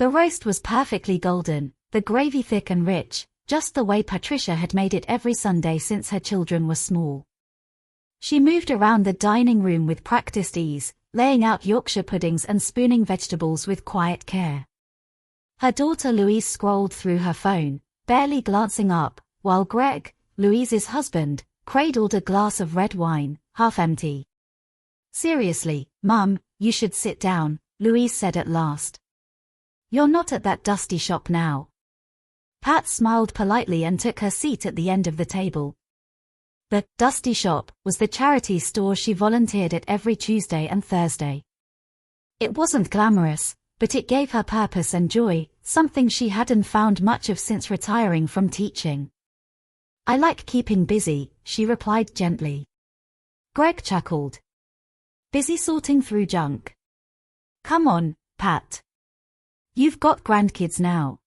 The roast was perfectly golden, the gravy thick and rich, just the way Patricia had made it every Sunday since her children were small. She moved around the dining room with practiced ease, laying out Yorkshire puddings and spooning vegetables with quiet care. Her daughter Louise scrolled through her phone, barely glancing up, while Greg, Louise's husband, cradled a glass of red wine, half empty. "Seriously, Mum, you should sit down," Louise said at last. "You're not at that dusty shop now." Pat smiled politely and took her seat at the end of the table. The Dusty Shop was the charity store she volunteered at every Tuesday and Thursday. It wasn't glamorous, but it gave her purpose and joy, something she hadn't found much of since retiring from teaching. "I like keeping busy," she replied gently. Greg chuckled. "Busy sorting through junk? Come on, Pat. You've got grandkids now.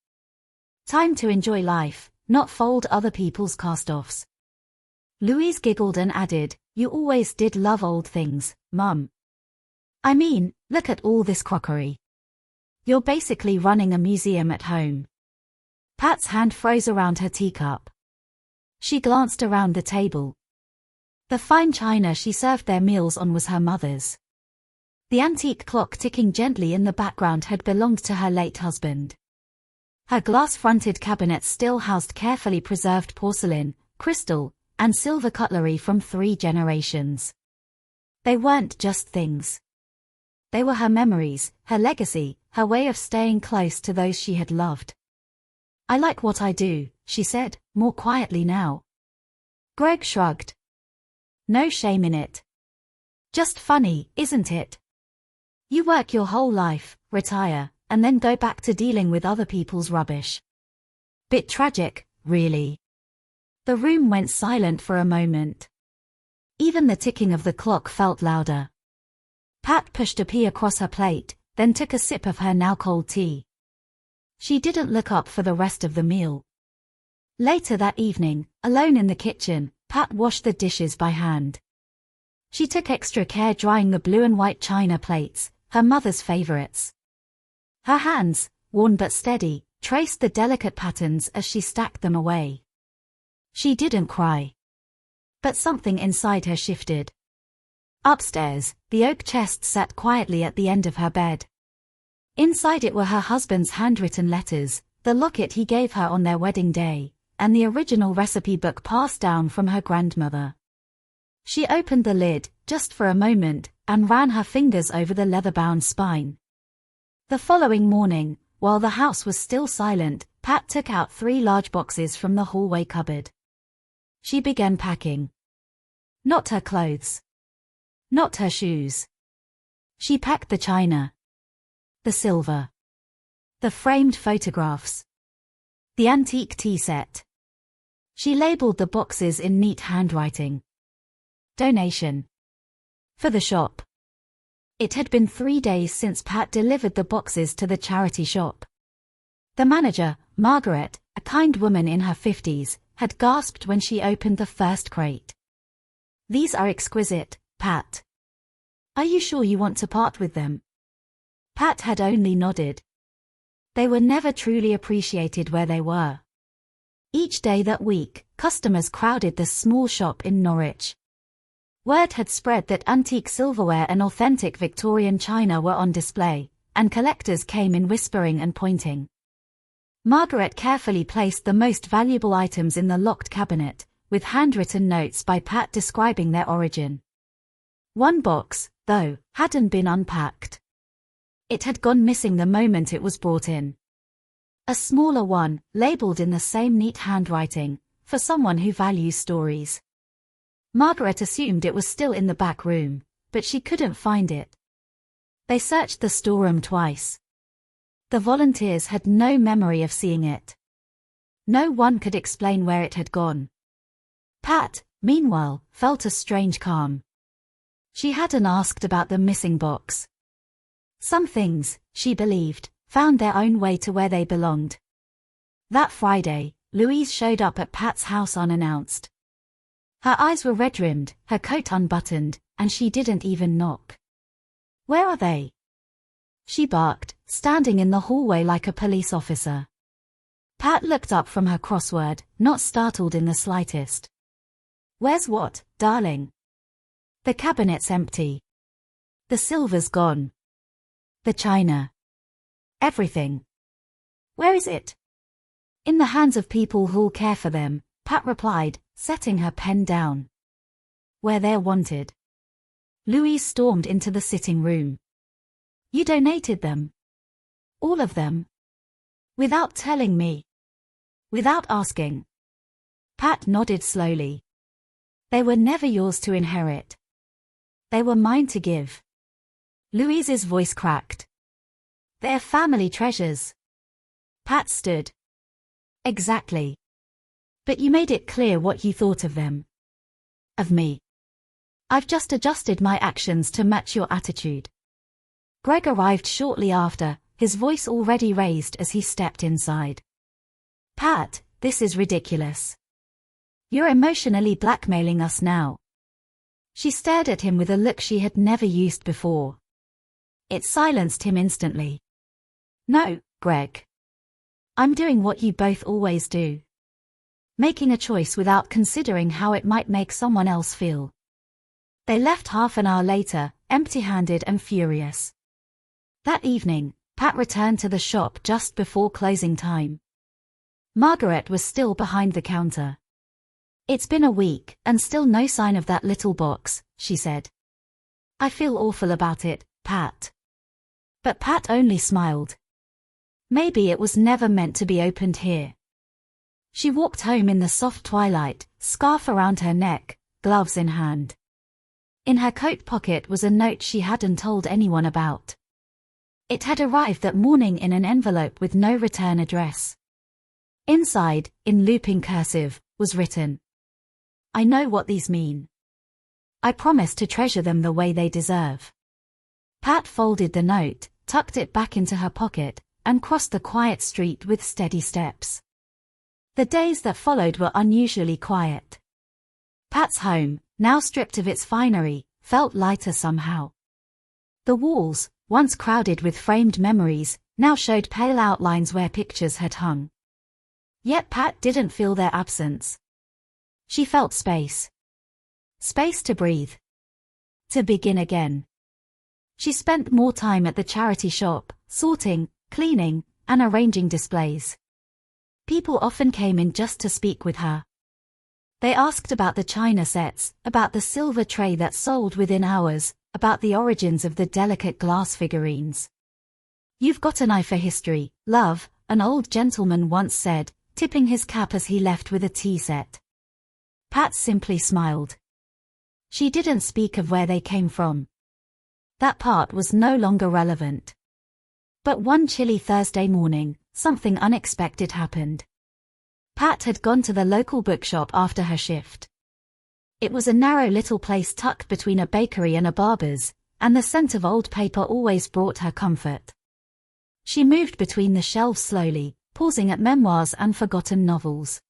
Time to enjoy life, not fold other people's cast-offs." Louise giggled and added, "You always did love old things, Mum. I mean, look at all this crockery. You're basically running a museum at home." Pat's hand froze around her teacup. She glanced around the table. The fine china she served their meals on was her mother's. The antique clock ticking gently in the background had belonged to her late husband. Her glass-fronted cabinets still housed carefully preserved porcelain, crystal, and silver cutlery from 3 generations. They weren't just things. They were her memories, her legacy, her way of staying close to those she had loved. "I like what I do," she said, more quietly now. Greg shrugged. "No shame in it. Just funny, isn't it? You work your whole life, retire, and then go back to dealing with other people's rubbish. Bit tragic, really." The room went silent for a moment. Even the ticking of the clock felt louder. Pat pushed a pea across her plate, then took a sip of her now cold tea. She didn't look up for the rest of the meal. Later that evening, alone in the kitchen, Pat washed the dishes by hand. She took extra care drying the blue and white china plates, her mother's favorites. Her hands, worn but steady, traced the delicate patterns as she stacked them away. She didn't cry. But something inside her shifted. Upstairs, the oak chest sat quietly at the end of her bed. Inside it were her husband's handwritten letters, the locket he gave her on their wedding day, and the original recipe book passed down from her grandmother. She opened the lid, just for a moment, and ran her fingers over the leather-bound spine. The following morning, while the house was still silent, Pat took out 3 large boxes from the hallway cupboard. She began packing. Not her clothes. Not her shoes. She packed the china. The silver. The framed photographs. The antique tea set. She labeled the boxes in neat handwriting. Donation. For the shop. It had been 3 days since Pat delivered the boxes to the charity shop. The manager, Margaret, a kind woman in her 50s, had gasped when she opened the first crate. "These are exquisite, Pat. Are you sure you want to part with them?" Pat had only nodded. They were never truly appreciated where they were. Each day that week, customers crowded the small shop in Norwich. Word had spread that antique silverware and authentic Victorian china were on display, and collectors came in whispering and pointing. Margaret carefully placed the most valuable items in the locked cabinet, with handwritten notes by Pat describing their origin. One box, though, hadn't been unpacked. It had gone missing the moment it was brought in. A smaller one, labeled in the same neat handwriting, for someone who values stories. Margaret assumed it was still in the back room, but she couldn't find it. They searched the storeroom twice. The volunteers had no memory of seeing it. No one could explain where it had gone. Pat, meanwhile, felt a strange calm. She hadn't asked about the missing box. Some things, she believed, found their own way to where they belonged. That Friday, Louise showed up at Pat's house unannounced. Her eyes were red-rimmed, her coat unbuttoned, and she didn't even knock. "Where are they?" she barked, standing in the hallway like a police officer. Pat looked up from her crossword, not startled in the slightest. "Where's what, darling?" "The cabinet's empty. The silver's gone. The china. Everything." "Where is it?" "In the hands of people who'll care for them," Pat replied, setting her pen down. "Where they're wanted." Louise stormed into the sitting room. "You donated them? All of them? Without telling me? Without asking?" Pat nodded slowly. "They were never yours to inherit. They were mine to give." Louise's voice cracked. "They're family treasures." Pat stood. "Exactly. But you made it clear what you thought of them." "Of me? I've just adjusted my actions to match your attitude." Greg arrived shortly after, his voice already raised as he stepped inside. "Pat, this is ridiculous. You're emotionally blackmailing us now." She stared at him with a look she had never used before. It silenced him instantly. "No, Greg. I'm doing what you both always do. Making a choice without considering how it might make someone else feel." They left half an hour later, empty-handed and furious. That evening, Pat returned to the shop just before closing time. Margaret was still behind the counter. "It's been a week, and still no sign of that little box," she said. "I feel awful about it, Pat." But Pat only smiled. Maybe it was never meant to be opened here. She walked home in the soft twilight, scarf around her neck, gloves in hand. In her coat pocket was a note she hadn't told anyone about. It had arrived that morning in an envelope with no return address. Inside, in looping cursive, was written, "I know what these mean. I promise to treasure them the way they deserve." Pat folded the note, tucked it back into her pocket, and crossed the quiet street with steady steps. The days that followed were unusually quiet. Pat's home, now stripped of its finery, felt lighter somehow. The walls, once crowded with framed memories, now showed pale outlines where pictures had hung. Yet Pat didn't feel their absence. She felt space. Space to breathe. To begin again. She spent more time at the charity shop, sorting, cleaning, and arranging displays. People often came in just to speak with her. They asked about the china sets, about the silver tray that sold within hours, about the origins of the delicate glass figurines. "You've got an eye for history, love," an old gentleman once said, tipping his cap as he left with a tea set. Pat simply smiled. She didn't speak of where they came from. That part was no longer relevant. But one chilly Thursday morning, something unexpected happened. Pat had gone to the local bookshop after her shift. It was a narrow little place tucked between a bakery and a barber's, and the scent of old paper always brought her comfort. She moved between the shelves slowly, pausing at memoirs and forgotten novels.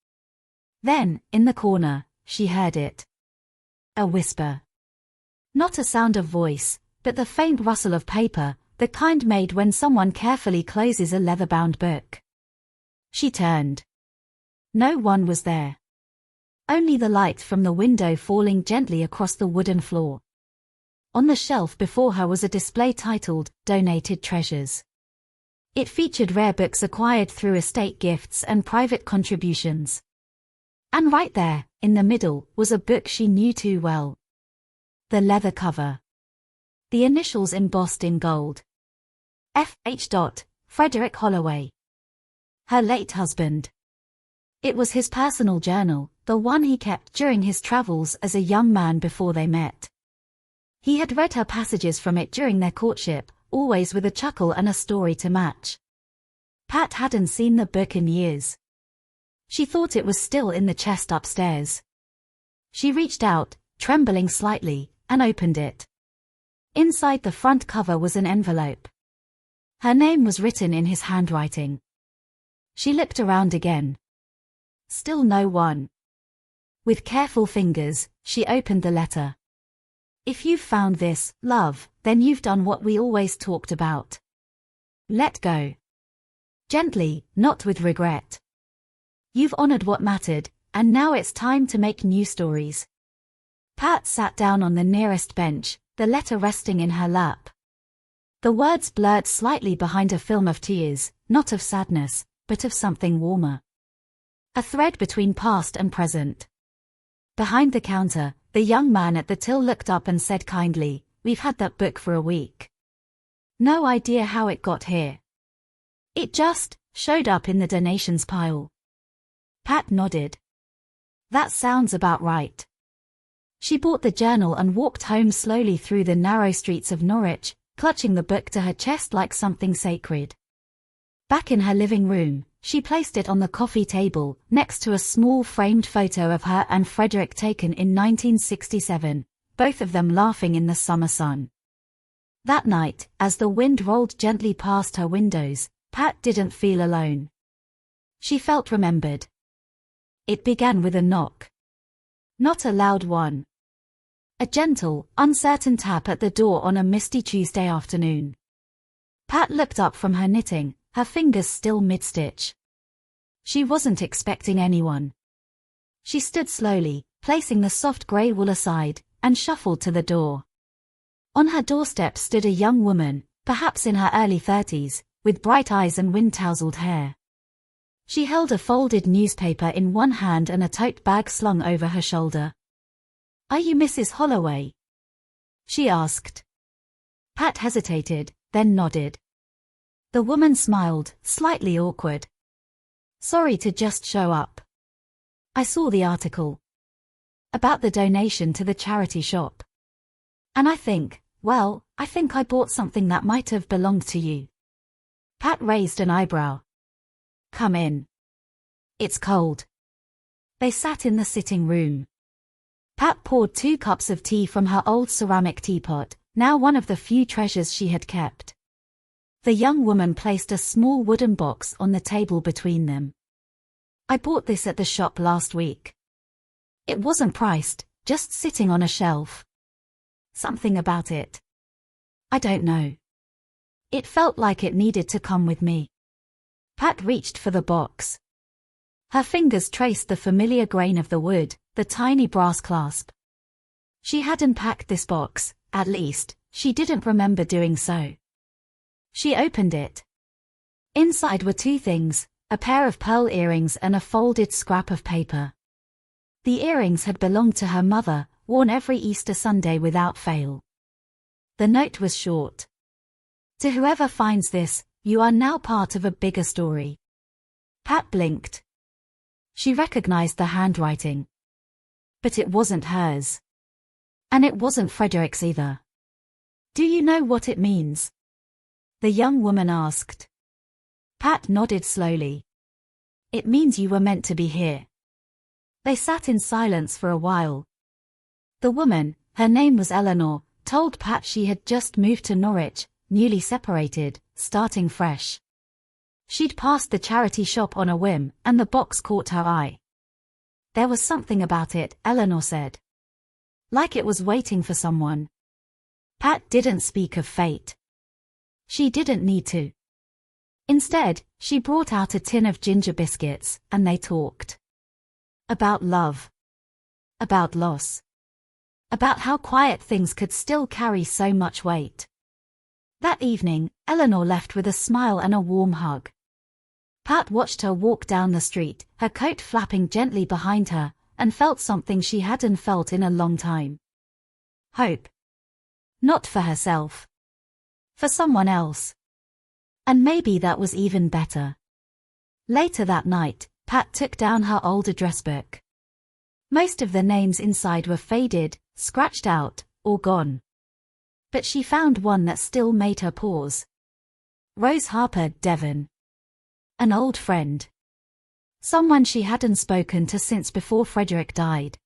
Then, in the corner, she heard it. A whisper. Not a sound of voice, but the faint rustle of paper, the kind made when someone carefully closes a leather-bound book. She turned. No one was there. Only the light from the window falling gently across the wooden floor. On the shelf before her was a display titled, "Donated Treasures." It featured rare books acquired through estate gifts and private contributions. And right there, in the middle, was a book she knew too well. The leather cover. The initials embossed in gold. F.H. Frederick Holloway. Her late husband. It was his personal journal, the one he kept during his travels as a young man before they met. He had read her passages from it during their courtship, always with a chuckle and a story to match. Pat hadn't seen the book in years. She thought it was still in the chest upstairs. She reached out, trembling slightly, and opened it. Inside the front cover was an envelope. Her name was written in his handwriting. She looked around again. Still no one. With careful fingers, she opened the letter. "If you've found this, love, then you've done what we always talked about. Let go. Gently, not with regret. You've honored what mattered, and now it's time to make new stories. Pat sat down on the nearest bench, the letter resting in her lap. The words blurred slightly behind a film of tears, not of sadness, but of something warmer. A thread between past and present. Behind the counter, the young man at the till looked up and said kindly, "We've had that book for a week. No idea how it got here. It just showed up in the donations pile." Pat nodded. That sounds about right. She bought the journal and walked home slowly through the narrow streets of Norwich, clutching the book to her chest like something sacred. Back in her living room, she placed it on the coffee table, next to a small framed photo of her and Frederick taken in 1967, both of them laughing in the summer sun. That night, as the wind rolled gently past her windows, Pat didn't feel alone. She felt remembered. It began with a knock. Not a loud one. A gentle, uncertain tap at the door on a misty Tuesday afternoon. Pat looked up from her knitting, her fingers still mid-stitch. She wasn't expecting anyone. She stood slowly, placing the soft grey wool aside, and shuffled to the door. On her doorstep stood a young woman, perhaps in her early 30s, with bright eyes and wind-tousled hair. She held a folded newspaper in one hand and a tote bag slung over her shoulder. "Are you Mrs. Holloway?" she asked. Pat hesitated, then nodded. The woman smiled, slightly awkward. "Sorry to just show up. I saw the article about the donation to the charity shop. And I think I bought something that might have belonged to you." Pat raised an eyebrow. "Come in. It's cold." They sat in the sitting room. Pat poured 2 cups of tea from her old ceramic teapot, now one of the few treasures she had kept. The young woman placed a small wooden box on the table between them. "I bought this at the shop last week. It wasn't priced, just sitting on a shelf. Something about it. I don't know. It felt like it needed to come with me." Pat reached for the box. Her fingers traced the familiar grain of the wood, the tiny brass clasp. She had unpacked this box, at least, she didn't remember doing so. She opened it. Inside were 2 things, a pair of pearl earrings and a folded scrap of paper. The earrings had belonged to her mother, worn every Easter Sunday without fail. The note was short. "To whoever finds this, you are now part of a bigger story." Pat blinked. She recognized the handwriting. But it wasn't hers. And it wasn't Frederick's either. "Do you know what it means?" the young woman asked. Pat nodded slowly. "It means you were meant to be here." They sat in silence for a while. The woman, her name was Eleanor, told Pat she had just moved to Norwich, newly separated, starting fresh. She'd passed the charity shop on a whim, and the box caught her eye. There was something about it, Eleanor said. Like it was waiting for someone. Pat didn't speak of fate. She didn't need to. Instead, she brought out a tin of ginger biscuits, and they talked. About love. About loss. About how quiet things could still carry so much weight. That evening, Eleanor left with a smile and a warm hug. Pat watched her walk down the street, her coat flapping gently behind her, and felt something she hadn't felt in a long time. Hope. Not for herself. For someone else. And maybe that was even better. Later that night, Pat took down her old address book. Most of the names inside were faded, scratched out, or gone. But she found one that still made her pause. Rose Harper, Devon. An old friend. Someone she hadn't spoken to since before Frederick died.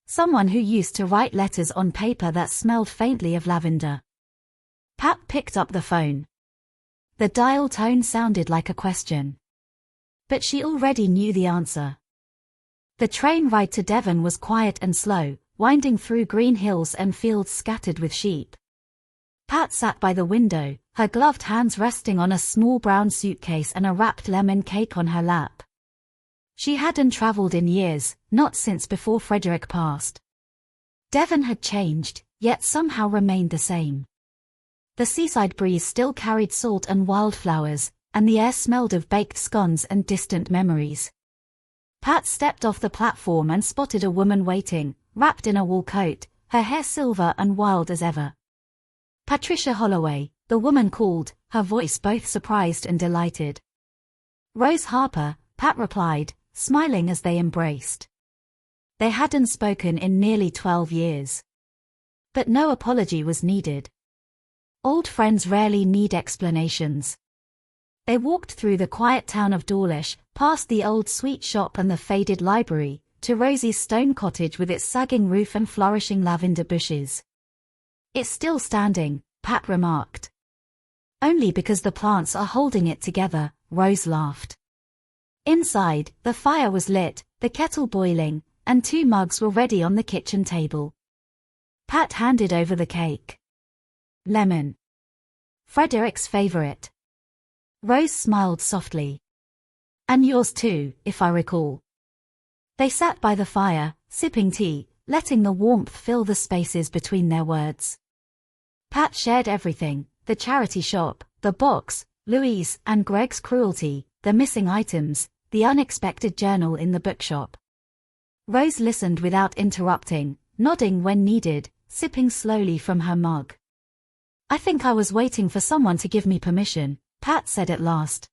Someone who used to write letters on paper that smelled faintly of lavender. Pat picked up the phone. The dial tone sounded like a question. But she already knew the answer. The train ride to Devon was quiet and slow, winding through green hills and fields scattered with sheep. Pat sat by the window, her gloved hands resting on a small brown suitcase and a wrapped lemon cake on her lap. She hadn't traveled in years, not since before Frederick passed. Devon had changed, yet somehow remained the same. The seaside breeze still carried salt and wildflowers, and the air smelled of baked scones and distant memories. Pat stepped off the platform and spotted a woman waiting, wrapped in a wool coat, her hair silver and wild as ever. Patricia Holloway, the woman called, her voice both surprised and delighted. Rose Harper, Pat replied, smiling as they embraced. They hadn't spoken in nearly 12 years. But no apology was needed. Old friends rarely need explanations. They walked through the quiet town of Dawlish, past the old sweet shop and the faded library, to Rosie's stone cottage with its sagging roof and flourishing lavender bushes. It's still standing, Pat remarked. Only because the plants are holding it together, Rose laughed. Inside, the fire was lit, the kettle boiling, and 2 mugs were ready on the kitchen table. Pat handed over the cake. Lemon. Frederick's favorite. Rose smiled softly. And yours too, if I recall. They sat by the fire, sipping tea, letting the warmth fill the spaces between their words. Pat shared everything, the charity shop, the box, Louise and Greg's cruelty, the missing items, the unexpected journal in the bookshop. Rose listened without interrupting, nodding when needed, sipping slowly from her mug. I think I was waiting for someone to give me permission, Pat said at last.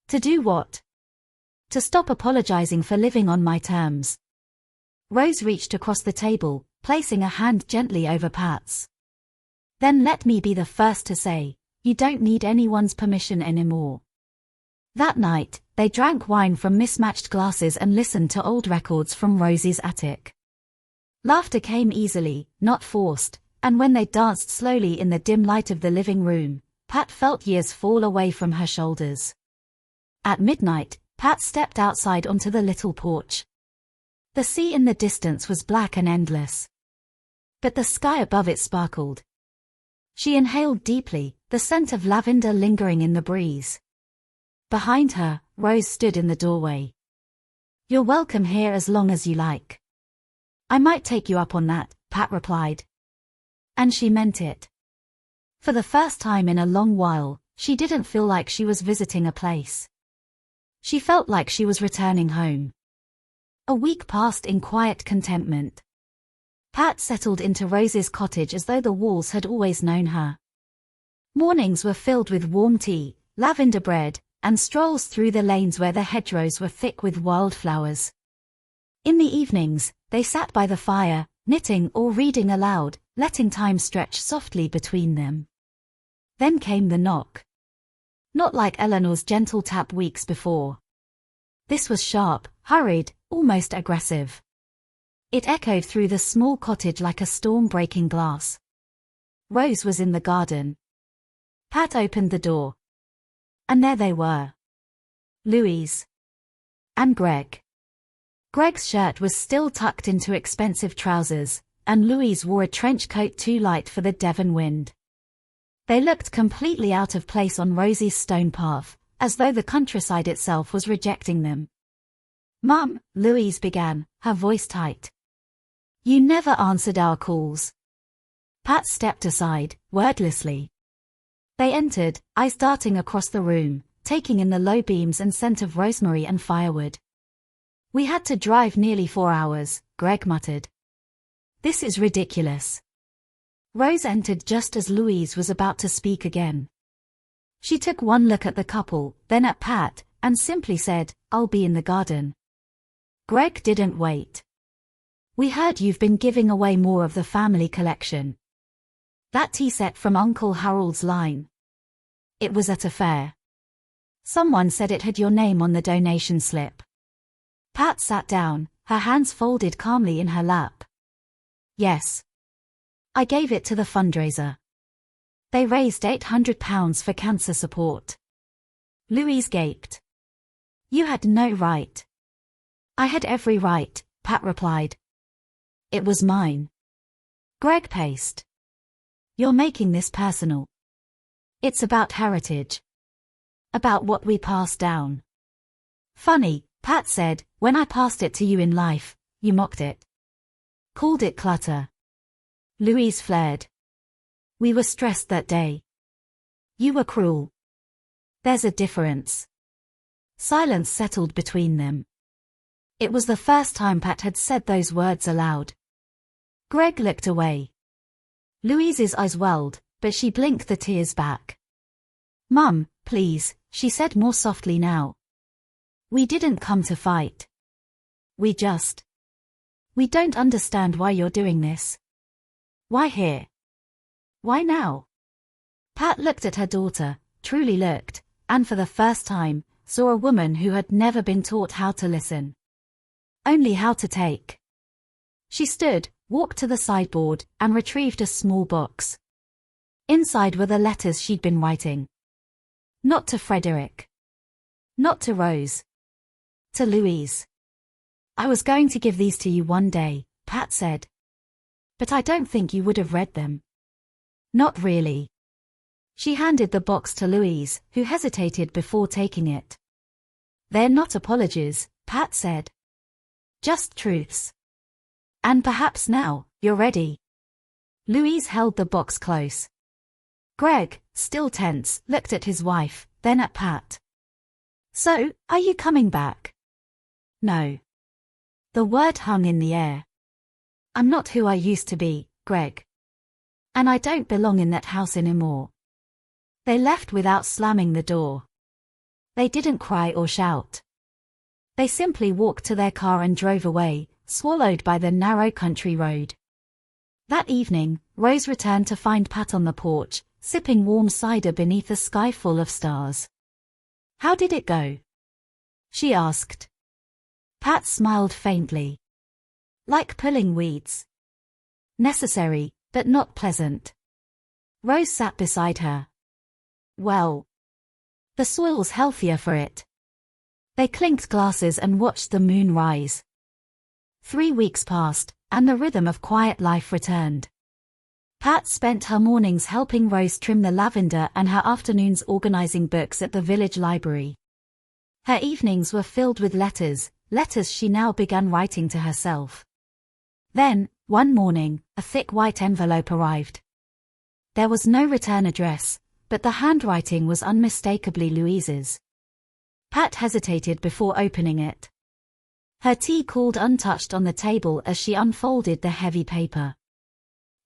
To do what? To stop apologizing for living on my terms. Rose reached across the table, placing a hand gently over Pat's. Then let me be the first to say, you don't need anyone's permission anymore. That night, they drank wine from mismatched glasses and listened to old records from Rosie's attic. Laughter came easily, not forced, and when they danced slowly in the dim light of the living room, Pat felt years fall away from her shoulders. At midnight, Pat stepped outside onto the little porch. The sea in the distance was black and endless. But the sky above it sparkled. She inhaled deeply, the scent of lavender lingering in the breeze. Behind her, Rose stood in the doorway. You're welcome here as long as you like. I might take you up on that, Pat replied. And she meant it. For the first time in a long while, she didn't feel like she was visiting a place. She felt like she was returning home. A week passed in quiet contentment. Pat settled into Rose's cottage as though the walls had always known her. Mornings were filled with warm tea, lavender bread, and strolls through the lanes where the hedgerows were thick with wildflowers. In the evenings, they sat by the fire, knitting or reading aloud, letting time stretch softly between them. Then came the knock. Not like Eleanor's gentle tap weeks before. This was sharp, hurried, almost aggressive. It echoed through the small cottage like a storm breaking glass. Rose was in the garden. Pat opened the door. And there they were. Louise. And Greg. Greg's shirt was still tucked into expensive trousers, and Louise wore a trench coat too light for the Devon wind. They looked completely out of place on Rosie's stone path, as though the countryside itself was rejecting them. Mum, Louise began, her voice tight. You never answered our calls. Pat stepped aside, wordlessly. They entered, eyes darting across the room, taking in the low beams and scent of rosemary and firewood. We had to drive nearly 4 hours, Greg muttered. This is ridiculous. Rose entered just as Louise was about to speak again. She took one look at the couple, then at Pat, and simply said, I'll be in the garden. Greg didn't wait. We heard you've been giving away more of the family collection. That tea set from Uncle Harold's line. It was at a fair. Someone said it had your name on the donation slip. Pat sat down, her hands folded calmly in her lap. Yes. I gave it to the fundraiser. They raised £800 for cancer support. Louise gaped. You had no right. I had every right, Pat replied. It was mine. Greg paced. You're making this personal. It's about heritage. About what we pass down. Funny, Pat said, when I passed it to you in life, you mocked it. Called it clutter. Louise flared. We were stressed that day. You were cruel. There's a difference. Silence settled between them. It was the first time Pat had said those words aloud. Greg looked away. Louise's eyes welled, but she blinked the tears back. Mum, please, she said more softly now. We didn't come to fight. We don't understand why you're doing this. Why here? Why now? Pat looked at her daughter, truly looked, and for the first time, saw a woman who had never been taught how to listen. Only how to take. She stood, walked to the sideboard, and retrieved a small box. Inside were the letters she'd been writing. Not to Frederick. Not to Rose. To Louise. I was going to give these to you one day, Pat said. But I don't think you would have read them. Not really. She handed the box to Louise, who hesitated before taking it. They're not apologies, Pat said. Just truths. And perhaps now, you're ready. Louise held the box close. Greg, still tense, looked at his wife, then at Pat. So, are you coming back? No. The word hung in the air. I'm not who I used to be, Greg. And I don't belong in that house anymore. They left without slamming the door. They didn't cry or shout. They simply walked to their car and drove away, swallowed by the narrow country road. That evening, Rose returned to find Pat on the porch, sipping warm cider beneath a sky full of stars. How did it go? She asked. Pat smiled faintly. Like pulling weeds. Necessary, but not pleasant. Rose sat beside her. Well. The soil's healthier for it. They clinked glasses and watched the moon rise. 3 weeks passed, and the rhythm of quiet life returned. Pat spent her mornings helping Rose trim the lavender and her afternoons organizing books at the village library. Her evenings were filled with letters she now began writing to herself. Then, one morning, a thick white envelope arrived. There was no return address, but the handwriting was unmistakably Louise's. Pat hesitated before opening it. Her tea cooled untouched on the table as she unfolded the heavy paper.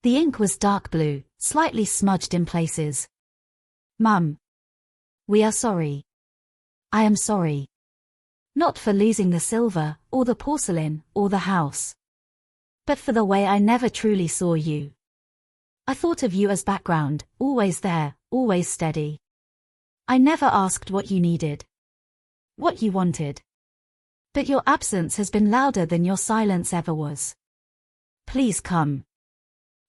The ink was dark blue, slightly smudged in places. Mum. We are sorry. I am sorry. Not for losing the silver, or the porcelain, or the house. But for the way I never truly saw you. I thought of you as background, always there, always steady. I never asked what you needed. What you wanted. But your absence has been louder than your silence ever was. Please come.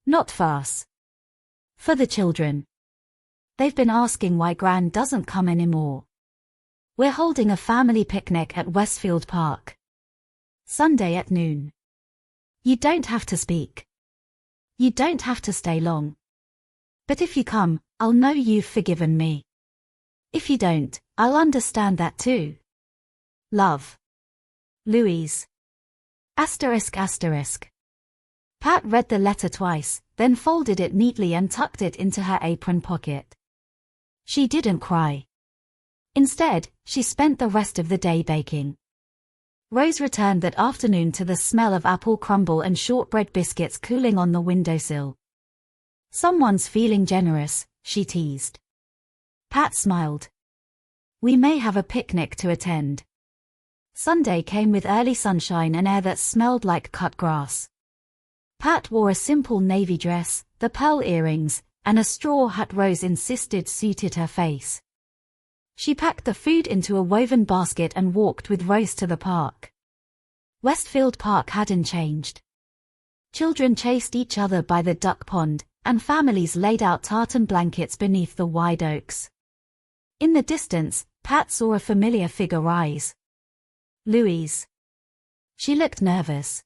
Not for us. For the children. They've been asking why Gran doesn't come anymore. We're holding a family picnic at Westfield Park. Sunday at noon. You don't have to speak. You don't have to stay long. But if you come, I'll know you've forgiven me. If you don't, I'll understand that too. Love. Louise. ***. Pat read the letter twice, then folded it neatly and tucked it into her apron pocket. She didn't cry. Instead, she spent the rest of the day baking. Rose returned that afternoon to the smell of apple crumble and shortbread biscuits cooling on the windowsill. Someone's feeling generous, she teased. Pat smiled. We may have a picnic to attend. Sunday came with early sunshine and air that smelled like cut grass. Pat wore a simple navy dress, the pearl earrings, and a straw hat Rose insisted suited her face. She packed the food into a woven basket and walked with Rose to the park. Westfield Park hadn't changed. Children chased each other by the duck pond, and families laid out tartan blankets beneath the wide oaks. In the distance, Pat saw a familiar figure rise. Louise. She looked nervous.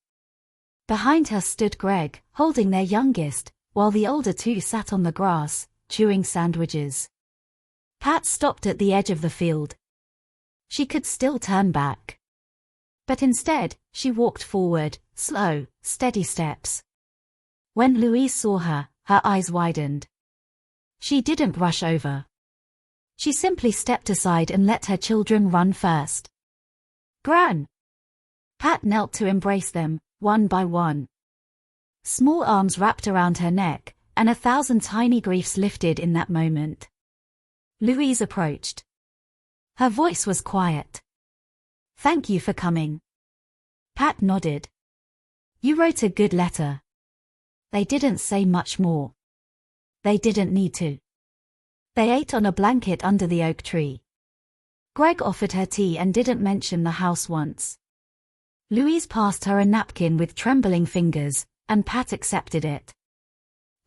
Behind her stood Greg, holding their youngest, while the older two sat on the grass, chewing sandwiches. Pat stopped at the edge of the field. She could still turn back. But instead, she walked forward, slow, steady steps. When Louise saw her, her eyes widened. She didn't rush over. She simply stepped aside and let her children run first. Gran! Pat knelt to embrace them, one by one. Small arms wrapped around her neck, and 1,000 tiny griefs lifted in that moment. Louise approached. Her voice was quiet. Thank you for coming. Pat nodded. You wrote a good letter. They didn't say much more. They didn't need to. They ate on a blanket under the oak tree. Greg offered her tea and didn't mention the house once. Louise passed her a napkin with trembling fingers, and Pat accepted it.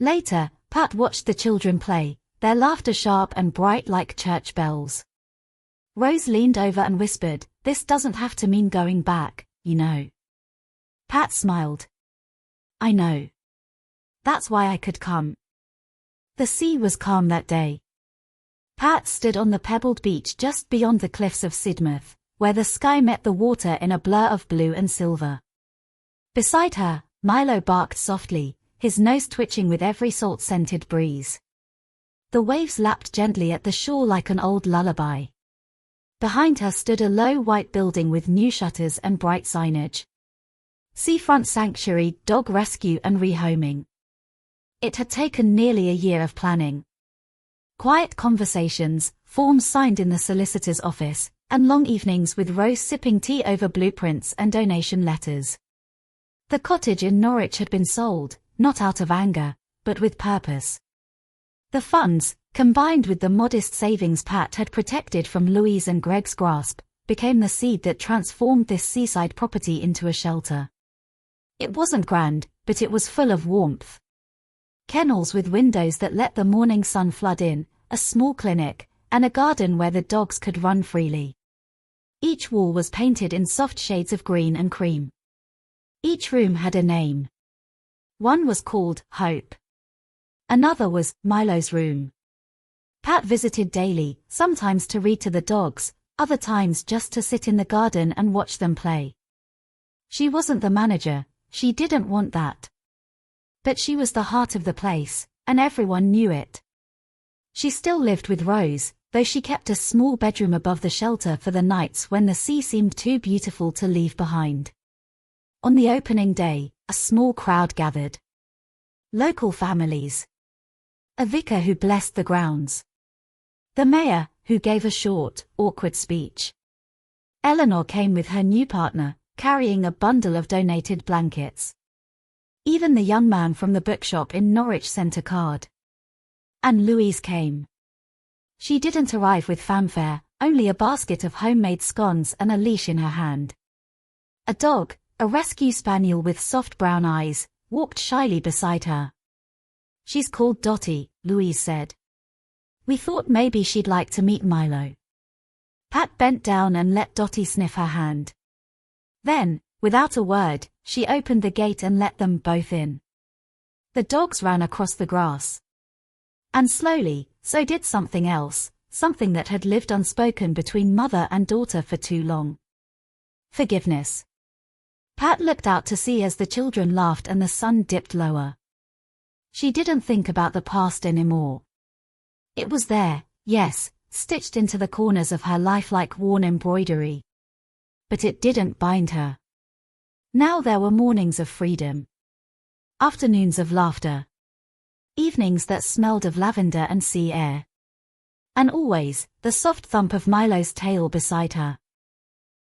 Later, Pat watched the children play, their laughter sharp and bright like church bells. Rose leaned over and whispered, "This doesn't have to mean going back, you know." Pat smiled. "I know. That's why I could come." The sea was calm that day. Pat stood on the pebbled beach just beyond the cliffs of Sidmouth, where the sky met the water in a blur of blue and silver. Beside her, Milo barked softly, his nose twitching with every salt-scented breeze. The waves lapped gently at the shore like an old lullaby. Behind her stood a low white building with new shutters and bright signage. Seafront Sanctuary, Dog Rescue and Rehoming. It had taken nearly a year of planning. Quiet conversations, forms signed in the solicitor's office, and long evenings with Rose sipping tea over blueprints and donation letters. The cottage in Norwich had been sold, not out of anger, but with purpose. The funds, combined with the modest savings Pat had protected from Louise and Greg's grasp, became the seed that transformed this seaside property into a shelter. It wasn't grand, but it was full of warmth. Kennels with windows that let the morning sun flood in, a small clinic, and a garden where the dogs could run freely. Each wall was painted in soft shades of green and cream. Each room had a name. One was called Hope. Another was Milo's room. Pat visited daily, sometimes to read to the dogs, other times just to sit in the garden and watch them play. She wasn't the manager, she didn't want that. But she was the heart of the place, and everyone knew it. She still lived with Rose, though she kept a small bedroom above the shelter for the nights when the sea seemed too beautiful to leave behind. On the opening day, a small crowd gathered. Local families. A vicar who blessed the grounds. The mayor, who gave a short, awkward speech. Eleanor came with her new partner, carrying a bundle of donated blankets. Even the young man from the bookshop in Norwich sent a card. And Louise came. She didn't arrive with fanfare, only a basket of homemade scones and a leash in her hand. A dog, a rescue spaniel with soft brown eyes, walked shyly beside her. "She's called Dottie," Louise said. "We thought maybe she'd like to meet Milo." Pat bent down and let Dottie sniff her hand. Then, without a word, she opened the gate and let them both in. The dogs ran across the grass. And slowly, so did something else, something that had lived unspoken between mother and daughter for too long. Forgiveness. Pat looked out to sea as the children laughed and the sun dipped lower. She didn't think about the past anymore. It was there, yes, stitched into the corners of her life like worn embroidery. But it didn't bind her. Now there were mornings of freedom. Afternoons of laughter. Evenings that smelled of lavender and sea air. And always, the soft thump of Milo's tail beside her.